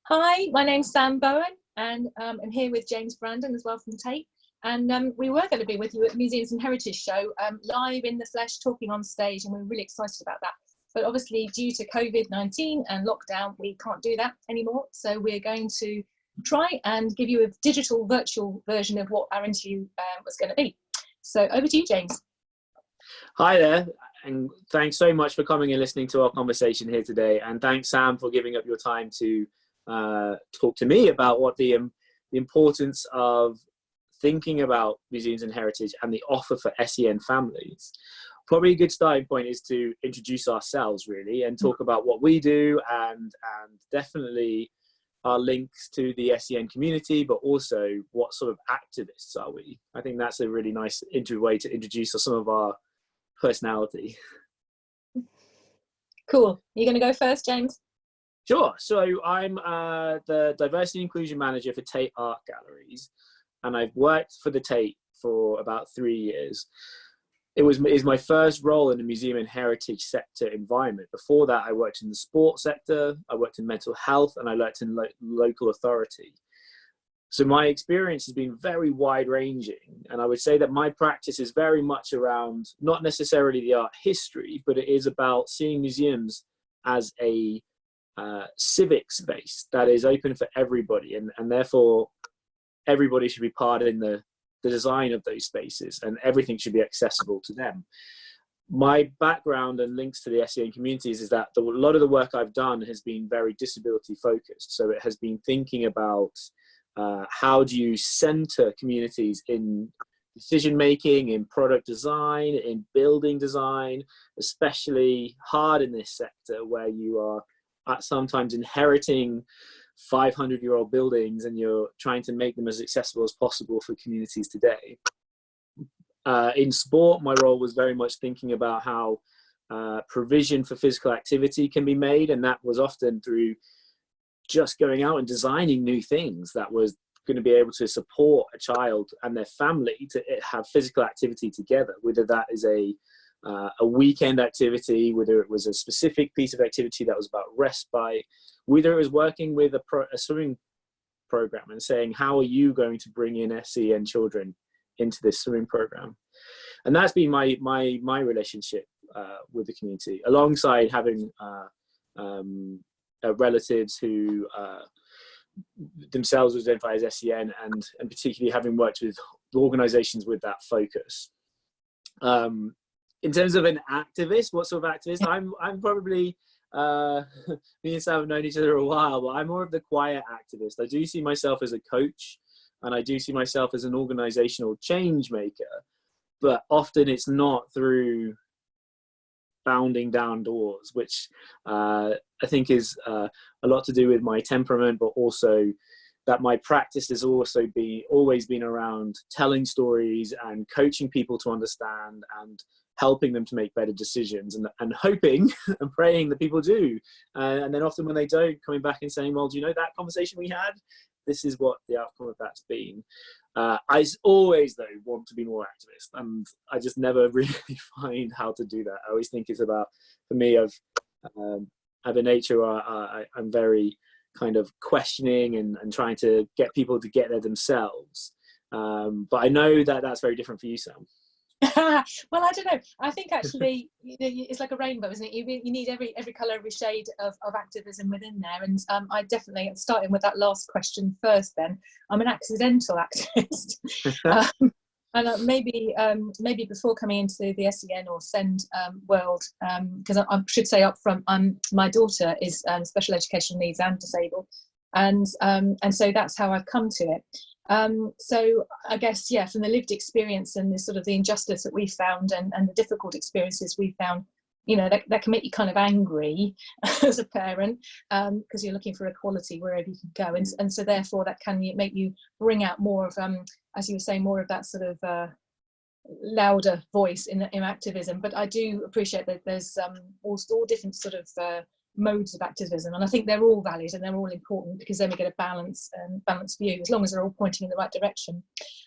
Hi, my name's Sam Bowen, and I'm here with James Brandon as well from Tate. And we were going to be with you at the Museums and Heritage Show, live in the flesh, talking on stage, and we're really excited about that. But obviously, due to COVID-19 and lockdown, we can't do that anymore. So we're going to try and give you a digital, virtual version of what our interview was going to be. So over to you, James. Hi there, and thanks so much for coming and listening to our conversation here today. And thanks, Sam, for giving up your time to talk to me about what the importance of thinking about museums and heritage and the offer for SEN families. Probably a good starting point is to introduce ourselves, really, and talk about what we do and definitely our links to the SEN community, but also what sort of activists are we. I think that's a really nice way to introduce some of our personality. Cool. You're going to go first, James? Sure. So I'm the Diversity and Inclusion Manager for Tate Art Galleries, and I've worked for the Tate for about 3 years. It's my first role in the museum and heritage sector environment. Before that, I worked in the sports sector, I worked in mental health, and I worked in local authority. So my experience has been very wide-ranging, and I would say that my practice is very much around not necessarily the art history, but it is about seeing museums as a civic space that is open for everybody, and therefore everybody should be part in the design of those spaces, and everything should be accessible to them. My background and links to the SEN communities is that a lot of the work I've done has been very disability focused. So it has been thinking about how do you center communities in decision making, in product design, in building design, especially hard in this sector where you are sometimes inheriting 500-year-old buildings and you're trying to make them as accessible as possible for communities today. In sport, my role was very much thinking about how provision for physical activity can be made, and that was often through just going out and designing new things that was going to be able to support a child and their family to have physical activity together, whether that is a weekend activity, whether it was a specific piece of activity that was about respite, whether it was working with a swimming program and saying, how are you going to bring in SEN children into this swimming program? And that's been my relationship with the community, alongside having relatives who themselves identify as SEN, and particularly having worked with organizations with that focus. In terms of an activist, what sort of activist? I'm probably, me and Sam have known each other a while, but I'm more of the quiet activist. I do see myself as a coach, and I do see myself as an organizational change maker, but often it's not through bounding down doors, which I think is a lot to do with my temperament, but also that my practice has also always been around telling stories and coaching people to understand and helping them to make better decisions, and hoping and praying that people do. And then often when they don't, coming back and saying, well, do you know that conversation we had? This is what the outcome of that's been. I always, though, want to be more activist, and I just never really find how to do that. I always think it's about, for me, I have a nature where I'm very kind of questioning and trying to get people to get there themselves. But I know that that's very different for you, Sam. Well, I don't know. I think actually it's like a rainbow, isn't it? You need every colour, every shade of activism within there. And I definitely, starting with that last question first, then I'm an accidental activist. And maybe before coming into the SEN or SEND world, because I should say up front, my daughter is special educational needs and disabled, and so that's how I've come to it. So I guess, yeah, from the lived experience and the sort of the injustice that we found and the difficult experiences we found, you know, that can make you kind of angry as a parent, because you're looking for equality wherever you can go, and so therefore that can make you bring out more of, as you were saying, more of that sort of louder voice in activism. But I do appreciate that there's all different sort of modes of activism, and I think they're all valid and they're all important, because then we get a balanced view, as long as they're all pointing in the right direction.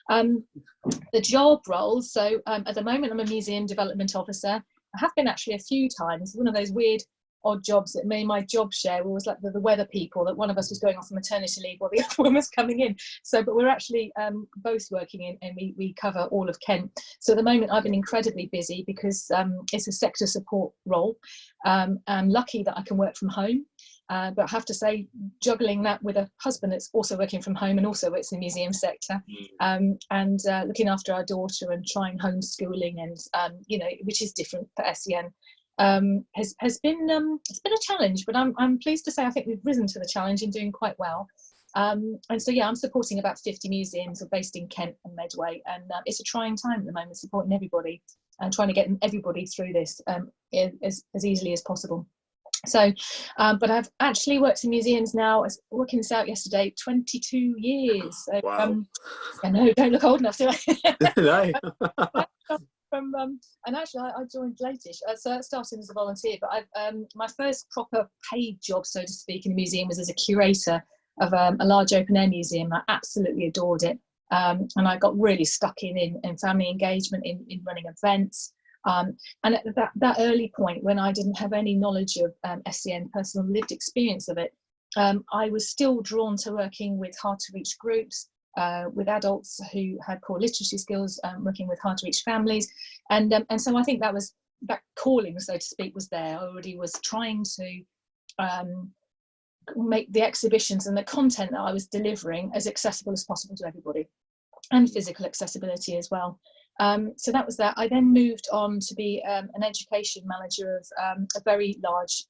The job role, so at the moment I'm a museum development officer. I have been actually a few times, one of those weird odd jobs. That my job share was like the weather people, that one of us was going off on maternity leave while the other one was coming in. So, but we're actually both working in, and we cover all of Kent. So at the moment I've been incredibly busy because it's a sector support role. I'm lucky that I can work from home. But I have to say, juggling that with a husband that's also working from home and also works in the museum sector, and looking after our daughter and trying homeschooling, and you know, which is different for SEN, has been it's been a challenge. But I'm pleased to say I think we've risen to the challenge and doing quite well. And so yeah, I'm supporting about 50 museums based in Kent and Medway, and it's a trying time at the moment, supporting everybody and trying to get everybody through this as easily as possible. So, but I've actually worked in museums now, I was working this out yesterday, 22 years. So, Wow. I know, don't look old enough, do I? No. And actually I joined lateish, so I started as a volunteer, but my first proper paid job, so to speak, in the museum was as a curator of a large open air museum. I absolutely adored it, and I got really stuck in family engagement, in running events. And at that early point, when I didn't have any knowledge of SEN, personal lived experience of it, I was still drawn to working with hard to reach groups, with adults who had poor literacy skills, working with hard to reach families, and so I think that calling, so to speak, was there. I already was trying to make the exhibitions and the content that I was delivering as accessible as possible to everybody, and physical accessibility as well. So that was that. I then moved on to be an education manager of a very large,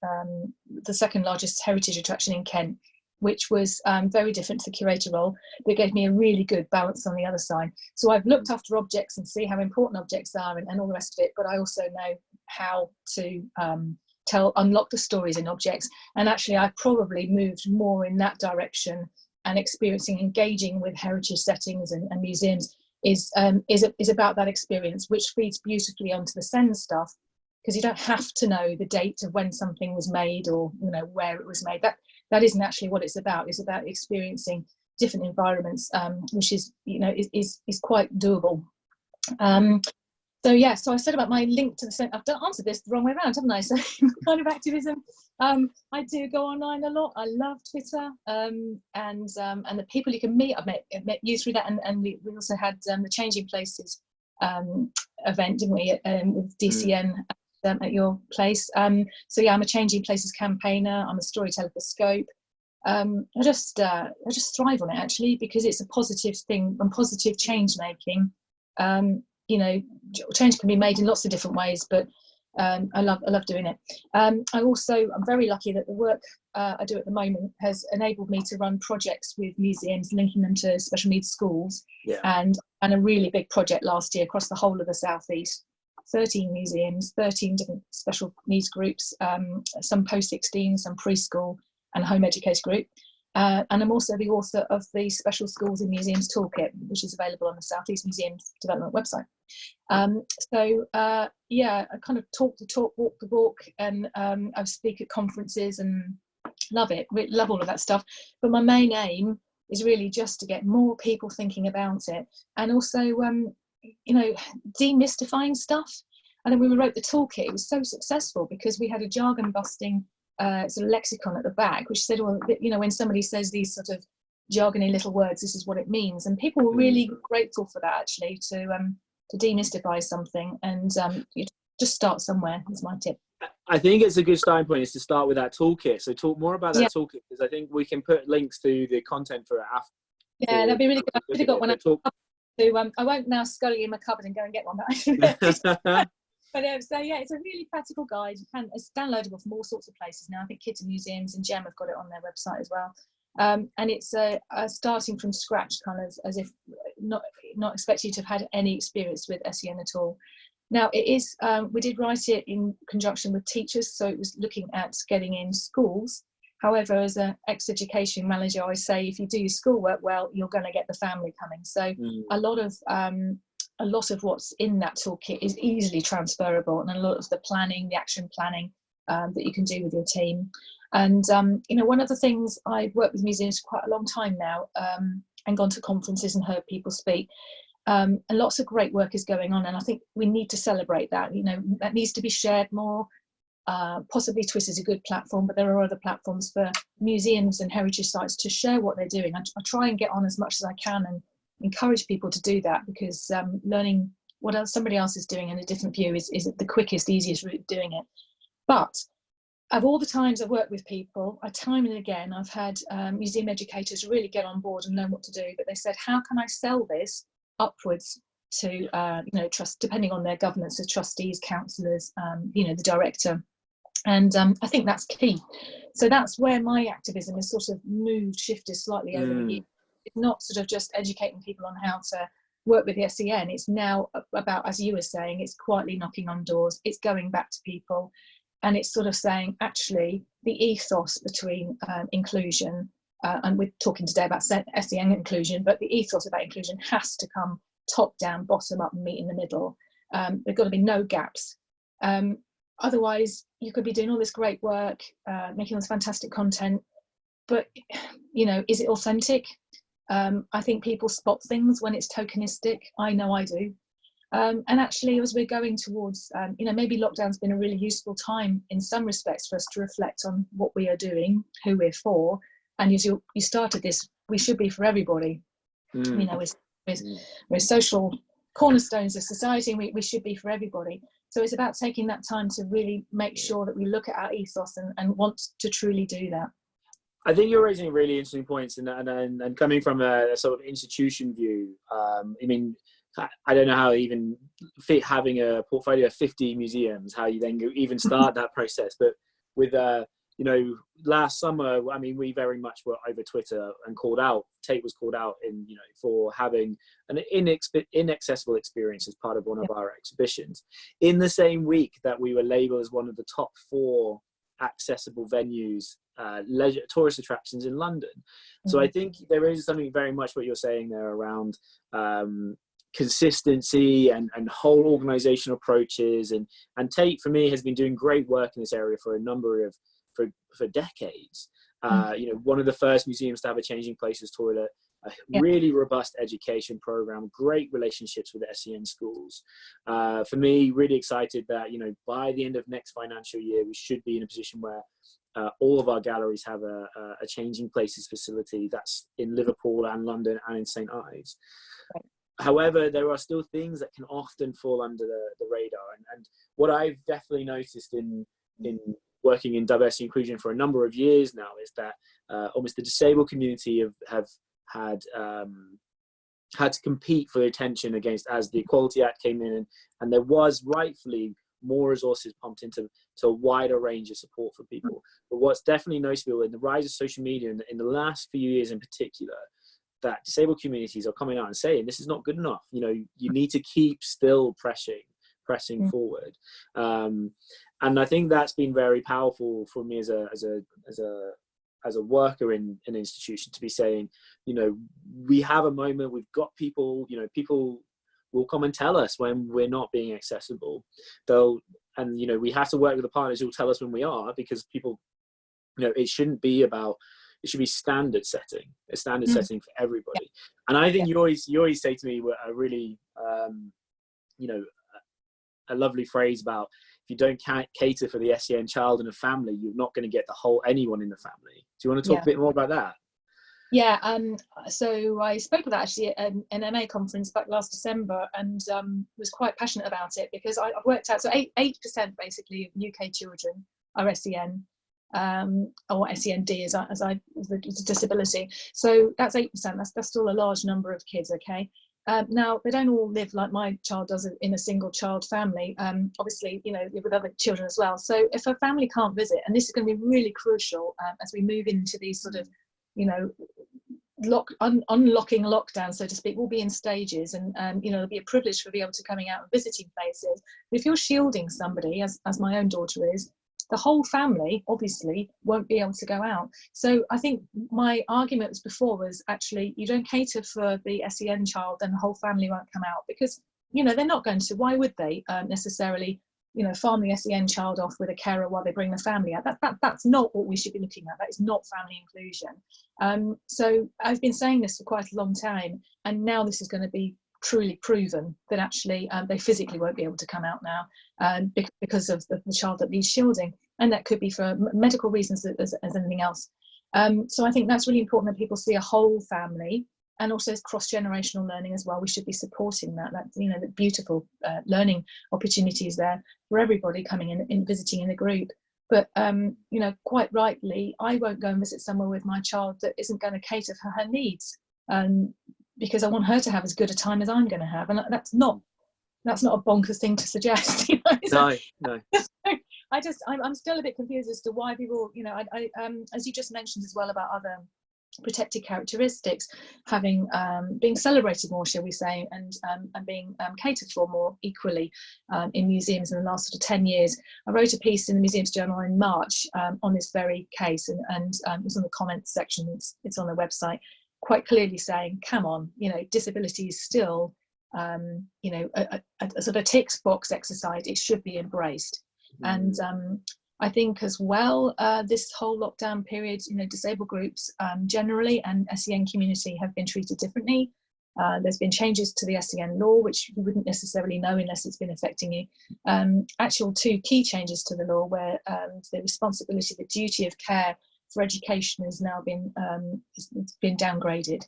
the second largest heritage attraction in Kent, which was very different to the curator role, but gave me a really good balance on the other side. So I've looked after objects and see how important objects are, and all the rest of it, but I also know how to unlock the stories in objects. And actually I probably moved more in that direction, and engaging with heritage settings and museums is about that experience, which feeds beautifully onto the SEN stuff, because you don't have to know the date of when something was made, or you know where it was made. That isn't actually what it's about. It's about experiencing different environments, which is, you know, is quite doable. So yeah, so I said about my link to the SEN. I've answered this the wrong way around, haven't I? So kind of activism. I do go online a lot. I love Twitter, and the people you can meet. I've met you through that, and we also had the Changing Places event, didn't we, with DCN at your place. So yeah, I'm a Changing Places campaigner. I'm a storyteller for Scope. I just thrive on it, actually, because it's a positive thing and positive change making. You know, change can be made in lots of different ways, but I love doing it. I'm very lucky that the work I do at the moment has enabled me to run projects with museums, linking them to special needs schools, and a really big project last year across the whole of the southeast. 13 museums, 13 different special needs groups, some post-16, some preschool, and a home educator group. And I'm also the author of the Special Schools in Museums Toolkit, which is available on the South East Museums Development website. Yeah, I kind of talk the talk, walk the walk, and I speak at conferences and love it, love all of that stuff. But my main aim is really just to get more people thinking about it, and also, you know, demystifying stuff. And then when we wrote the toolkit, it was so successful because we had a jargon busting sort of lexicon at the back, which said, well, you know, when somebody says these sort of jargony little words, this is what it means. And people were really grateful for that, actually, to demystify something. And you just start somewhere, is my tip. I think it's a good starting point is to start with that toolkit. So talk more about that toolkit, because I think we can put links to the content for it after. Yeah, that'd be really good. I could have got one. I won't now scully in my cupboard and go and get one. But so yeah, it's a really practical guide. It's downloadable from all sorts of places now. I think Kids and Museums and GEM have got it on their website as well. And it's starting from scratch, kind of as if not expecting you to have had any experience with SEN at all. Now it is, we did write it in conjunction with teachers, so it was looking at getting in schools. However, as an ex-education manager, I say if you do your schoolwork well, you're going to get the family coming. So a lot of what's in that toolkit is easily transferable, and a lot of the planning, the action planning that you can do with your team. And you know, one of the things, I've worked with museums for quite a long time now, and gone to conferences and heard people speak, and lots of great work is going on, and I think we need to celebrate that. You know, that needs to be shared more. Possibly Twitter's a good platform, but there are other platforms for museums and heritage sites to share what they're doing. I try and get on as much as I can and encourage people to do that, because learning what else somebody else is doing in a different view is the quickest, easiest route of doing it. But of all the times I've worked with people, time and again, I've had museum educators really get on board and learn what to do. But they said, how can I sell this upwards to, trust, depending on their governance, as trustees, councillors, the director. And I think that's key. So that's where my activism has sort of shifted slightly over the years. It's not sort of just educating people on how to work with the SEN. It's now about, as you were saying, it's quietly knocking on doors. It's going back to people. And it's sort of saying, actually, the ethos between inclusion, and we're talking today about SEN inclusion, but the ethos about inclusion has to come top down, bottom up, and meet in the middle. There've got to be no gaps. Otherwise, you could be doing all this great work, making all this fantastic content, but, is it authentic? I think people spot things when it's tokenistic. I know I do. And actually, as we're going towards, maybe lockdown's been a really useful time in some respects for us to reflect on what we are doing, who we're for. And as you started this, we should be for everybody. We're social cornerstones of society, and we should be for everybody. So it's about taking that time to really make sure that we look at our ethos and want to truly do that. I think you're raising really interesting points, and coming from a sort of institution view, I don't know how even having a portfolio of 50 museums, how you then even start that process. But with, last summer, we very much were over Twitter and called out, Tate was called out for having an inaccessible experience as part of one of our exhibitions. In the same week that we were labelled as one of the top 4 accessible venues, leisure tourist attractions in London. So I think there is something very much what you're saying there around consistency and whole organizational approaches, and Tate for me has been doing great work in this area for a number of for decades. One of the first museums to have a changing places toilet, a really robust education program, great relationships with the SEN schools. For me, really excited that by the end of next financial year we should be in a position where all of our galleries have a changing places facility that's in Liverpool and London and in St Ives. Right. However, there are still things that can often fall under the radar. And what I've definitely noticed in working in diversity and inclusion for a number of years now is that almost the disabled community have had to compete for attention against, as the Equality Act came in, and there was rightfully more resources pumped into a wider range of support for people. But what's definitely noticeable in the rise of social media in the last few years in particular, that disabled communities are coming out and saying this is not good enough. You need to keep still pressing forward. And I think that's been very powerful for me as a worker in an institution, to be saying, we have a moment, we've got people, people will come and tell us when we're not being accessible. We have to work with the partners who will tell us when we are, because people, it shouldn't be about, it should be standard setting for everybody. And I think you always say to me a really, a lovely phrase about, if you don't cater for the SEN child in a family, you're not going to get anyone in the family. Do you want to talk a bit more about that? Yeah, so I spoke about actually at an MA conference back last December, and was quite passionate about it, because I've worked out, so 8% basically of UK children are SEN, or SEND as a disability. So that's 8%. That's still a large number of kids. Okay. Now they don't all live like my child does in a single child family. Obviously, live with other children as well. So if a family can't visit, and this is going to be really crucial as we move into these sort of, unlocking lockdown, so to speak, will be in stages, and it'll be a privilege for be able to coming out and visiting places. But if you're shielding somebody, as my own daughter is, the whole family obviously won't be able to go out. So I think my argument before was, actually, you don't cater for the SEN child, then the whole family won't come out, because they're not going to. Why would they necessarily farm the SEN child off with a carer while they bring the family out? That's not what we should be looking at. That is not family inclusion. So I've been saying this for quite a long time, and now this is going to be truly proven, then actually they physically won't be able to come out now, because of the child that needs shielding, and that could be for medical reasons as anything else. So I think that's really important, that people see a whole family, and also cross-generational learning as well. We should be supporting that. That's, you know, the beautiful learning opportunities there for everybody coming in visiting in a group. But you know, quite rightly, I won't go and visit somewhere with my child that isn't going to cater for her needs, because I want her to have as good a time as I'm going to have, and that's not a bonkers thing to suggest. You know? No. I'm still a bit confused as to why people, you know, I as you just mentioned as well about other protected characteristics having being celebrated more, shall we say, and being catered for more equally in museums in the last sort of 10 years. I wrote a piece in the Museums Journal in March on this very case, and it was on the comments section. It's on the website, quite clearly saying, come on, you know, disability is still you know, a sort of tick box exercise. It should be embraced. And I think as well, this whole lockdown period, you know, disabled groups generally and SEN community have been treated differently. There's been changes to the SEN law, which you wouldn't necessarily know unless it's been affecting you. Actual 2 key changes to the law, where the responsibility, the duty of care for education has now been downgraded.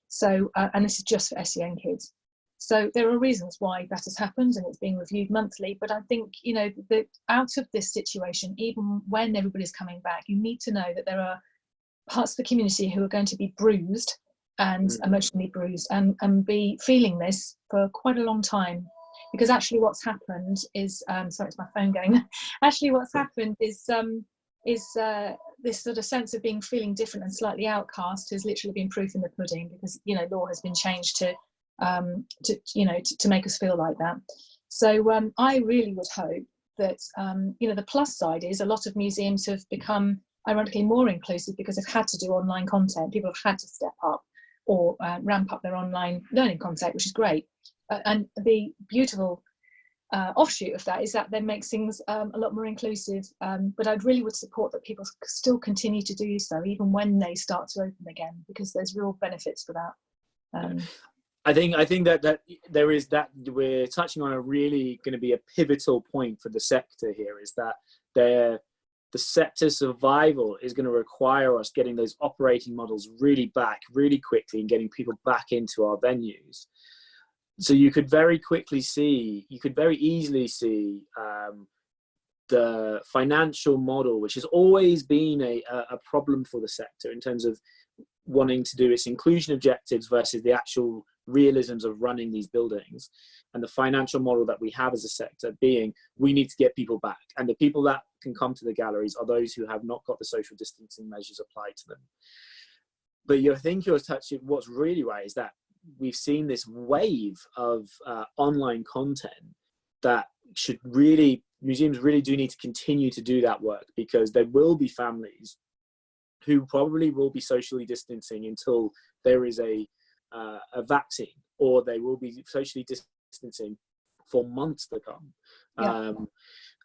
So, and this is just for SEN kids. So there are reasons why that has happened, and it's being reviewed monthly. But I think, you know, that out of this situation, even when everybody's coming back, you need to know that there are parts of the community who are going to be bruised and emotionally bruised, and be feeling this for quite a long time. Because actually what's happened is, sorry, it's my phone going. Actually what's happened is this sort of sense of feeling different and slightly outcast has literally been proof in the pudding, because, you know, law has been changed to make us feel like that. So I really would hope that you know, the plus side is a lot of museums have become ironically more inclusive because they've had to do online content. People have had to step up or ramp up their online learning content, which is great. And the beautiful offshoot of that is that then makes things a lot more inclusive. But I really would support that people still continue to do so even when they start to open again, because there's real benefits for that. I think that there is, that we're touching on a really going to be a pivotal point for the sector here, is that the sector survival is going to require us getting those operating models really back really quickly and getting people back into our venues. So you could very easily see the financial model, which has always been a problem for the sector in terms of wanting to do its inclusion objectives versus the actual realisms of running these buildings, and the financial model that we have as a sector being, we need to get people back, and the people that can come to the galleries are those who have not got the social distancing measures applied to them. But I think you're touching, what's really right is that we've seen this wave of online content that museums really do need to continue to do that work, because there will be families who probably will be socially distancing until there is a vaccine, or they will be socially distancing for months to come. Yeah.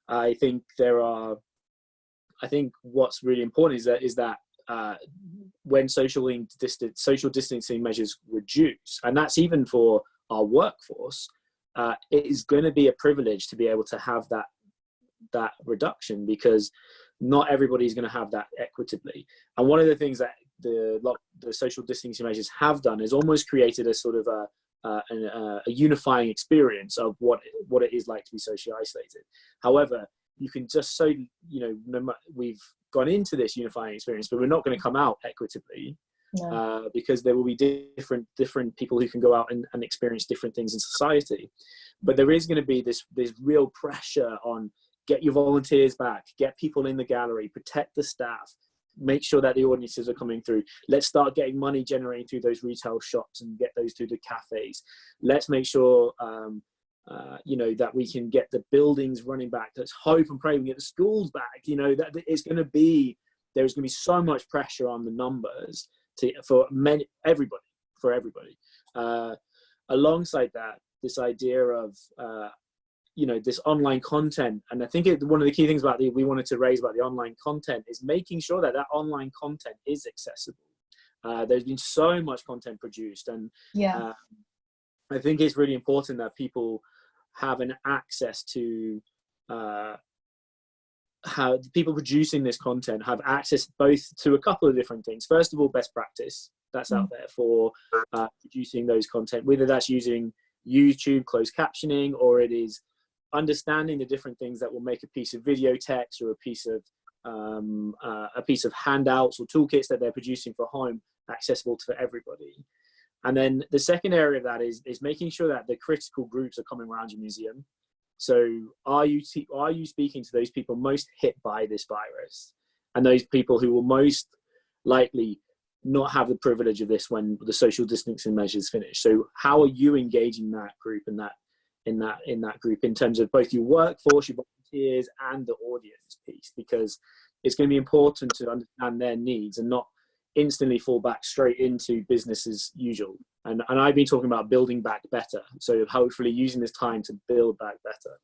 I think what's really important is that when social distancing measures reduce, and that's even for our workforce, it is going to be a privilege to be able to have that reduction, because not everybody is going to have that equitably. And one of the things that the social distancing measures have done is almost created a sort of a unifying experience of what it is like to be socially isolated. However, you can just we've gone into this unifying experience, but we're not going to come out equitably. No. Because there will be different people who can go out and experience different things in society. But there is going to be this real pressure on, get your volunteers back, get people in the gallery, protect the staff, make sure that the audiences are coming through. Let's start getting money generating through those retail shops and get those through the cafes. Let's make sure that we can get the buildings running back. Let's hope and pray we get the schools back. That there's going to be so much pressure on the numbers for everybody. Alongside that, this idea of this online content, and I think one of the key things we wanted to raise about the online content is making sure that online content is accessible. There's been so much content produced, and I think it's really important that people have an access to how people producing this content have access both to a couple of different things. First of all, best practice that's out there for producing those content, whether that's using YouTube closed captioning, or it is understanding the different things that will make a piece of video text or a piece of handouts or toolkits that they're producing for home accessible to everybody. And then the second area of that is making sure that the critical groups are coming around your museum. So are you speaking to those people most hit by this virus, and those people who will most likely not have the privilege of this when the social distancing measures finish? So how are you engaging that group and in that group in terms of both your workforce, your volunteers, and the audience piece? Because it's going to be important to understand their needs and not instantly fall back straight into business as usual. And I've been talking about building back better. So hopefully using this time to build back better.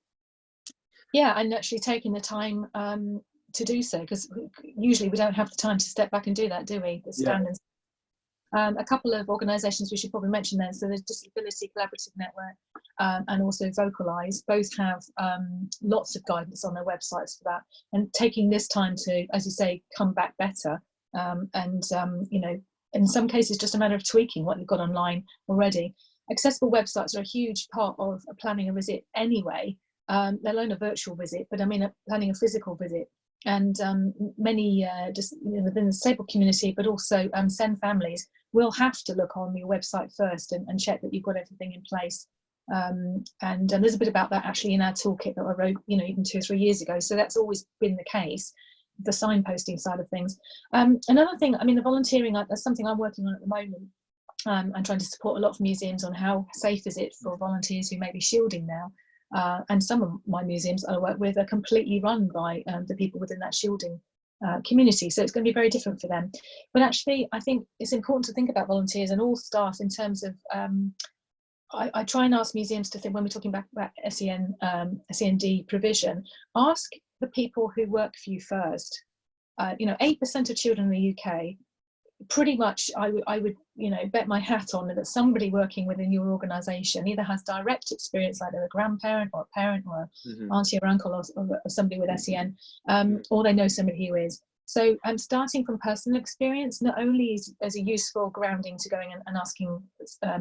Yeah, and actually taking the time to do so, because usually we don't have the time to step back and do that, do we? The standards. A couple of organisations we should probably mention then. So the Disability Collaborative Network and also Vocalise both have lots of guidance on their websites for that. And taking this time to, as you say, come back better. You know, in some cases, just a matter of tweaking what you've got online already. Accessible websites are a huge part of planning a visit anyway, let alone a virtual visit, but I mean, planning a physical visit. And many just within the disabled community, but also SEND families will have to look on your website first and check that you've got everything in place. And there's a bit about that actually in our toolkit that I wrote, you know, even 2 or 3 years ago. So that's always been the case, the signposting side of things. Another thing, I mean, the volunteering, that's something I'm working on at the moment. I'm trying to support a lot of museums on how safe is it for volunteers who may be shielding now. And some of my museums I work with are completely run by the people within that shielding community. So it's going to be very different for them. But actually, I think it's important to think about volunteers and all staff in terms of, I try and ask museums to think, when we're talking about SEND provision, ask the people who work for you first. You know, 8% of children in the UK, pretty much I would you know, bet my hat on that somebody working within your organisation either has direct experience, like they're a grandparent or a parent or auntie or uncle or somebody with SEN, or they know somebody who is. So starting from personal experience not only is a useful grounding to going and asking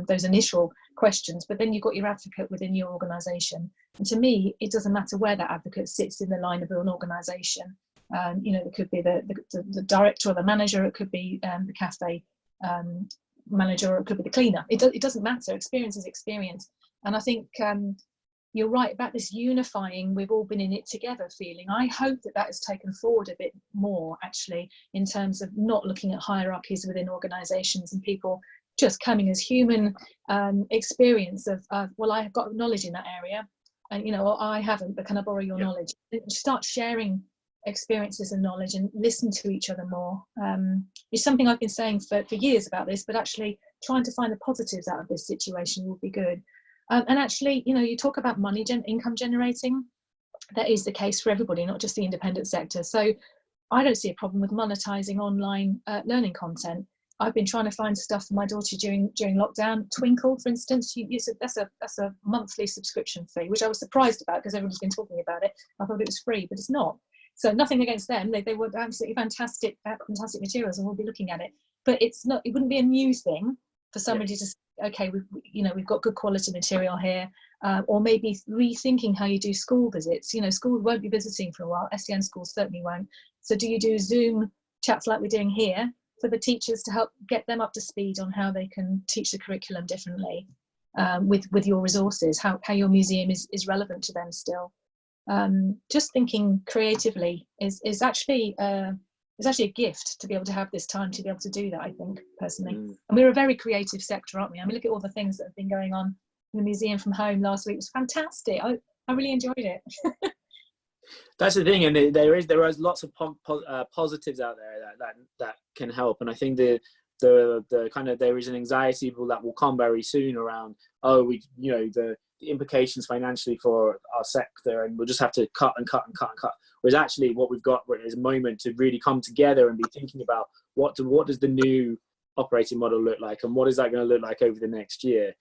those initial questions, but then you've got your advocate within your organisation. And to me, it doesn't matter where that advocate sits in the line of an organisation. You know, it could be the director or the manager, it could be the cafe manager, or it could be the cleaner. It doesn't matter. Experience is experience. And I think you're right about this unifying, we've all been in it together feeling. I hope that is taken forward a bit more, actually, in terms of not looking at hierarchies within organisations and people just coming as human experience of, well, I have got knowledge in that area, and, you know, or I haven't, but can I borrow your knowledge? Start sharing experiences and knowledge and listen to each other more. It's something I've been saying for years about this, but actually trying to find the positives out of this situation would be good. And actually, you know, you talk about money, income generating. That is the case for everybody, not just the independent sector. So I don't see a problem with monetizing online learning content. I've been trying to find stuff for my daughter during lockdown. Twinkle, for instance, that's a monthly subscription fee, which I was surprised about because everybody's been talking about it. I thought it was free, but it's not. So nothing against them. They were absolutely fantastic materials, and we'll be looking at it. But it's not. It wouldn't be a new thing for somebody to say, okay, we've got good quality material here, or maybe rethinking how you do school visits. You know, schools won't be visiting for a while. SEN schools certainly won't. So do you do Zoom chats like we're doing here for the teachers to help get them up to speed on how they can teach the curriculum differently with your resources, how your museum is relevant to them still. Just thinking creatively is actually a gift to be able to have this time to be able to do that, I think, personally. And we're a very creative sector, aren't we? I mean, look at all the things that have been going on in the museum from home last week. It was fantastic. I really enjoyed it. That's the thing, and there is lots of positives out there that can help. And I think the kind of, there is an anxiety that will come very soon around, the implications financially for our sector, and we'll just have to cut. Whereas actually what we've got is a moment to really come together and be thinking about what does the new operating model look like, and what is that going to look like over the next year?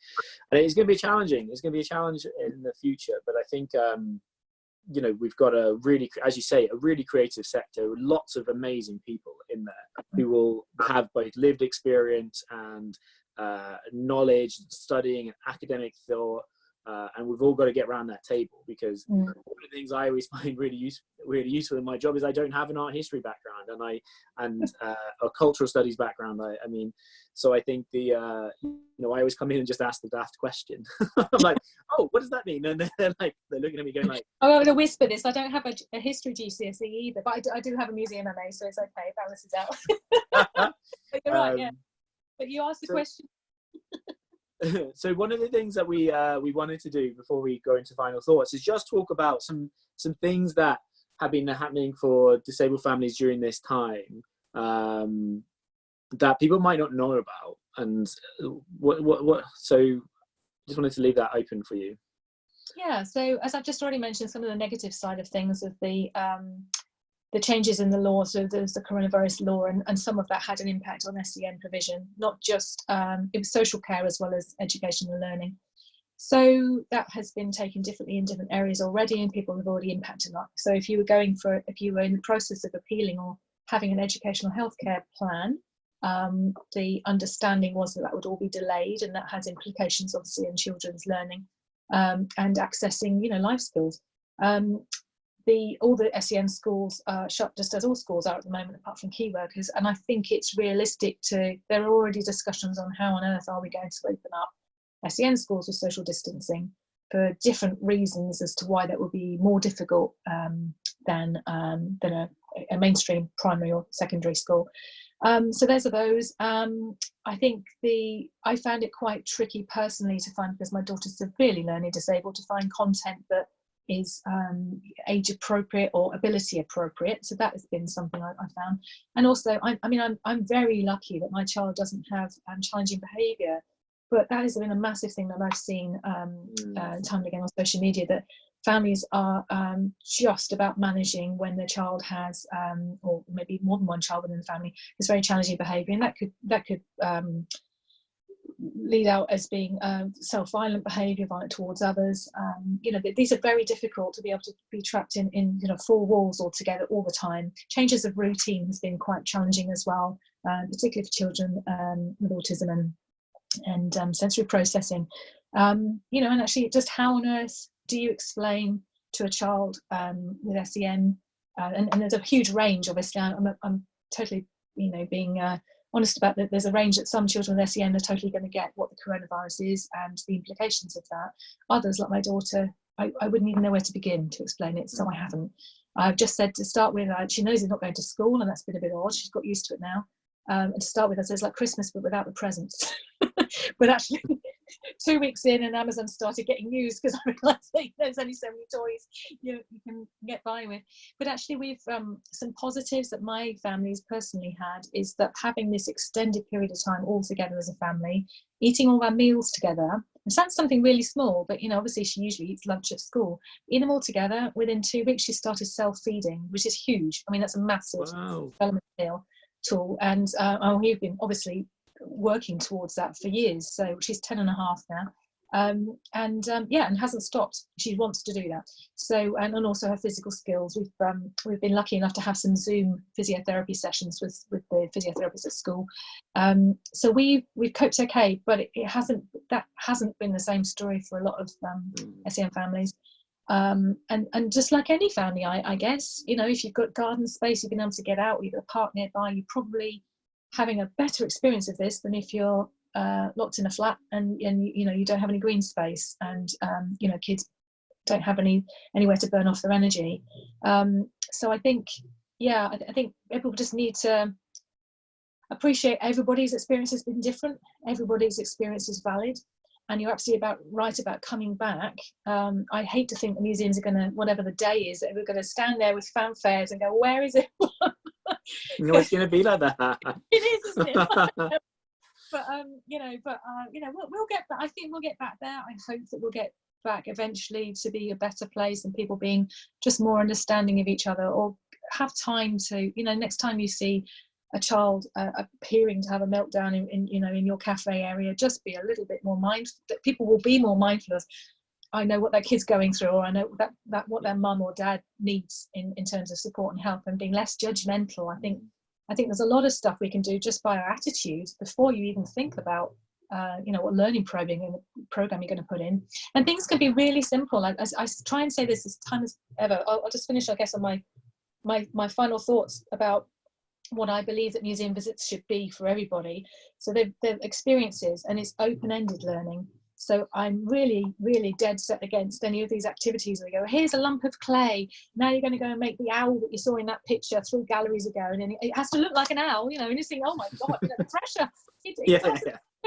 And it's going to be challenging. It's going to be a challenge in the future, but I think we've got a really, as you say, a really creative sector with lots of amazing people in there who will have both lived experience and knowledge, studying and academic thought, and we've all got to get around that table, because one of the things I always find really useful in my job is I don't have an art history background and a cultural studies background. I mean, so I think I always come in and just ask the daft question. I'm like, oh, what does that mean? And they're looking at me going like, oh, I'm going to whisper this. I don't have a history GCSE either, but I do have a museum MA, so it's okay. It balances out. But you're right, yeah. But you asked the question. So one of the things that we wanted to do before we go into final thoughts is just talk about some things that have been happening for disabled families during this time, that people might not know about, and what so just wanted to leave that open for you. Yeah, so as I've just already mentioned, some of the negative side of things of the changes in the law. So there's the coronavirus law, and some of that had an impact on SEN provision, not just it was social care as well as education and learning. So that has been taken differently in different areas already, and people have already impacted on. So if you were in the process of appealing or having an educational healthcare plan, the understanding was that would all be delayed, and that has implications obviously in children's learning and accessing life skills. All the SEN schools are shut, just as all schools are at the moment, apart from key workers. And I think it's realistic there are already discussions on how on earth are we going to open up SEN schools with social distancing, for different reasons as to why that would be more difficult than a mainstream primary or secondary school. So there's those. I think I found it quite tricky personally to find, because my daughter's severely learning disabled, to find content that is age appropriate or ability appropriate. So that has been something I found. And also, I'm very lucky that my child doesn't have challenging behaviour, but that has been a massive thing that I've seen time and again on social media, that families are just about managing when the child has, or maybe more than one child within the family, is very challenging behaviour, and that could lead out as being self-violent behaviour, violent towards others. These are very difficult to be able to be trapped in four walls altogether all the time. Changes of routine has been quite challenging as well, particularly for children with autism and sensory processing. And actually, just how on earth do you explain to a child with SEN, and there's a huge range. Obviously, I'm totally being honest about that. There's a range that some children with SEN are totally going to get what the coronavirus is and the implications of that. Others, like my daughter, I wouldn't even know where to begin to explain it, so I haven't. I've just said to start with, she knows he's not going to school, and that's been a bit odd. She's got used to it now. And to start with, I said it's like Christmas but without the presents. But actually, 2 weeks in, and Amazon started getting used, because I realised there's only so many toys you can get by with. But actually, we've some positives that my family's personally had is that having this extended period of time all together as a family, eating all our meals together. And that's something really small, but obviously she usually eats lunch at school. Eat them all together. Within 2 weeks, she started self-feeding, which is huge. I mean, that's a massive development tool, and we've been obviously working towards that for years. So she's 10 and a half now, and hasn't stopped. She wants to do that. So and also her physical skills. We've been lucky enough to have some Zoom physiotherapy sessions with the physiotherapists at school. So we've coped okay, but it hasn't been the same story for a lot of SEN families. And just like any family, I guess, if you've got garden space, you've been able to get out, you've got a park nearby, you're probably having a better experience of this than if you're locked in a flat and you don't have any green space, and kids don't have anywhere to burn off their energy. So I think I think people just need to appreciate everybody's experience has been different, everybody's experience is valid. And you're absolutely right about coming back. I hate to think the museums are going to, whatever the day is, that we're going to stand there with fanfares and go, where is it? It's going to be like that. It is, isn't it? But we'll get back. I think we'll get back there. I hope that we'll get back eventually to be a better place, and people being just more understanding of each other, or have time to, next time you see a child appearing to have a meltdown in your cafe area, just be a little bit more mindful. That people will be more mindful of, I know what that kid's going through, or I know that what their mum or dad needs in terms of support and help, and being less judgmental. I think there's a lot of stuff we can do just by our attitudes before you even think about what learning program you're going to put in. And things can be really simple. Like, I try and say this as time as ever. I'll just finish, I guess, on my final thoughts about what I believe that museum visits should be for everybody. So they're experiences, and it's open-ended learning. So I'm really, really dead set against any of these activities where we go, here's a lump of clay, now you're going to go and make the owl that you saw in that picture 3 galleries ago, and then it has to look like an owl, and you think, oh my God, the pressure. Yeah.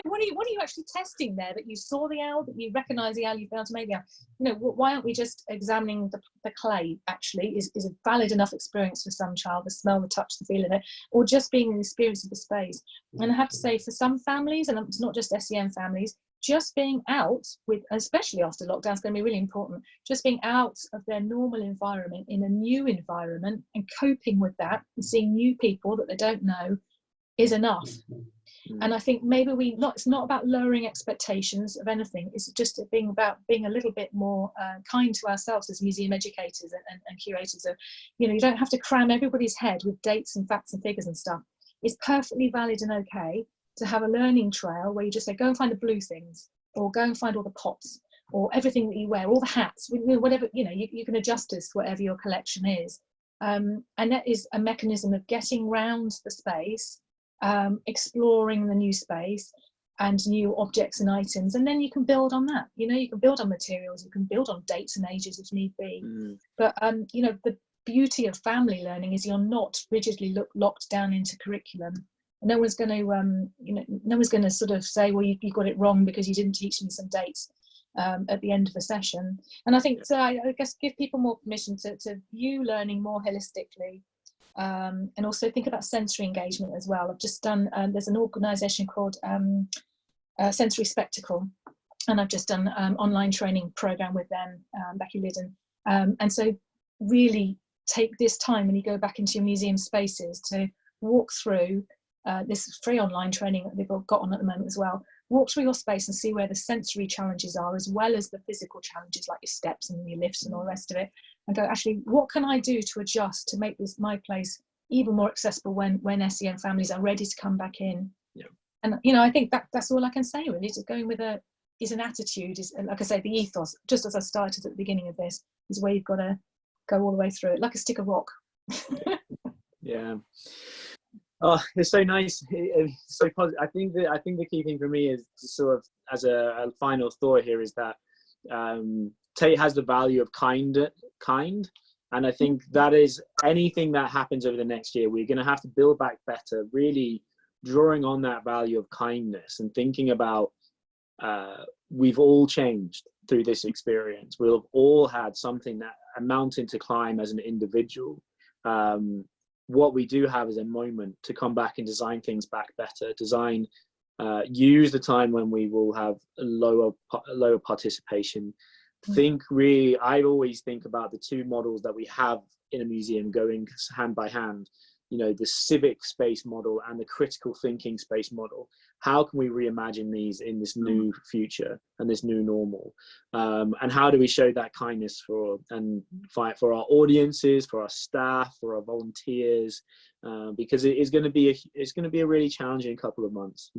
What are you actually testing there? That you saw the owl, that you recognise the owl, you've been able to make the owl. Why aren't we just examining the clay? Actually, is a valid enough experience for some child, the smell, the touch, the feel of it, or just being an experience of the space. And I have to say, for some families, and it's not just SEN families, just being out with, especially after lockdown, is going to be really important. Just being out of their normal environment in a new environment and coping with that and seeing new people that they don't know is enough. And I think maybe it's not about lowering expectations of anything. It's just about being a little bit more kind to ourselves as museum educators and curators. You don't have to cram everybody's head with dates and facts and figures and stuff. It's perfectly valid and okay to have a learning trail where you just say, go and find the blue things, or go and find all the pots, or everything that you wear, all the hats, whatever, you can adjust as to whatever your collection is. And that is a mechanism of getting round the space, exploring the new space and new objects and items, and then you can build on that. You can build on materials, you can build on dates and ages if need be. But the beauty of family learning is you're not rigidly locked down into curriculum. No one's going to sort of say, well, you got it wrong because you didn't teach me some dates at the end of the session. And I think, so I guess, give people more permission to view learning more holistically. And also think about sensory engagement as well. I've just done, there's an organisation called Sensory Spectacle, and I've just done an online training programme with them, Becky Liddon. And so really take this time when you go back into your museum spaces to walk through this free online training that they've got on at the moment as well. Walk through your space and see where the sensory challenges are, as well as the physical challenges like your steps and your lifts and all the rest of it, and go, actually, what can I do to adjust to make my place even more accessible when SEN families are ready to come back in? Yeah. And I think that's all I can say really. Just going with an attitude, is, like I say, the ethos, just as I started at the beginning of this, is where you've got to go all the way through it, like a stick of rock. Yeah. Oh, it's so nice. It's so positive. I think the key thing for me is to sort of, as a final thought here, is that Tate has the value of kind, and I think that is anything that happens over the next year, we're going to have to build back better, really drawing on that value of kindness and thinking about we've all changed through this experience. We'll have all had something, that a mountain to climb as an individual. What we do have is a moment to come back and design things back better, use the time when we will have a lower participation. I always think about the two models that we have in a museum going hand by hand, the civic space model and the critical thinking space model. How can we reimagine these in this new future and this new normal? And how do we show that kindness for our audiences, for our staff, for our volunteers? Because it's going to be a really challenging couple of months,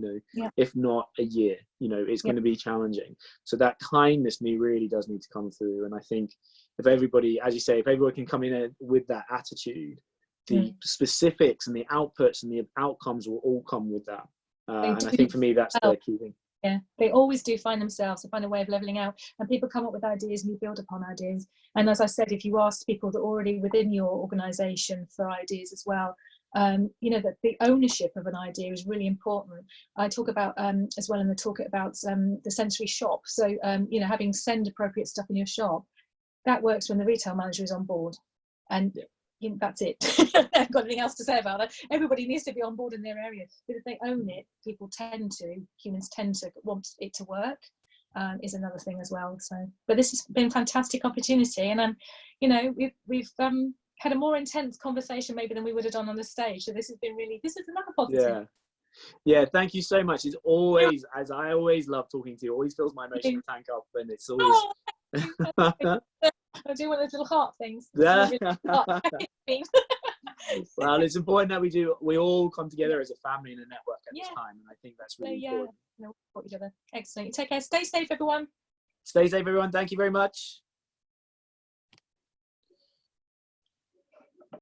if not a year. It's going to be challenging. So that kindness really does need to come through. And I think if everybody, as you say, if everybody can come in with that attitude, the specifics and the outputs and the outcomes will all come with that. And I think for me, that's the key thing. Yeah, they always do find themselves and find a way of levelling out, and people come up with ideas and you build upon ideas. And as I said, if you ask people that are already within your organisation for ideas as well, that the ownership of an idea is really important. I talk about as well in the talk about the sensory shop. So having send appropriate stuff in your shop, that works when the retail manager is on board, and that's it. I haven't got anything else to say about that. Everybody needs to be on board in their area, but if they own it, humans tend to want it to work. Is another thing as well. So, but this has been a fantastic opportunity, and we've had a more intense conversation maybe than we would have done on the stage. So this is another positive. Yeah, thank you so much. It's always, as I always love talking to you, always fills my emotional tank up, and it's always. I do one of those little heart things. Yeah. Well, it's important that we all come together as a family and a network at this time, and I think that's really important. Support each other. Excellent. Take care. Stay safe, everyone. Stay safe, everyone. Thank you very much.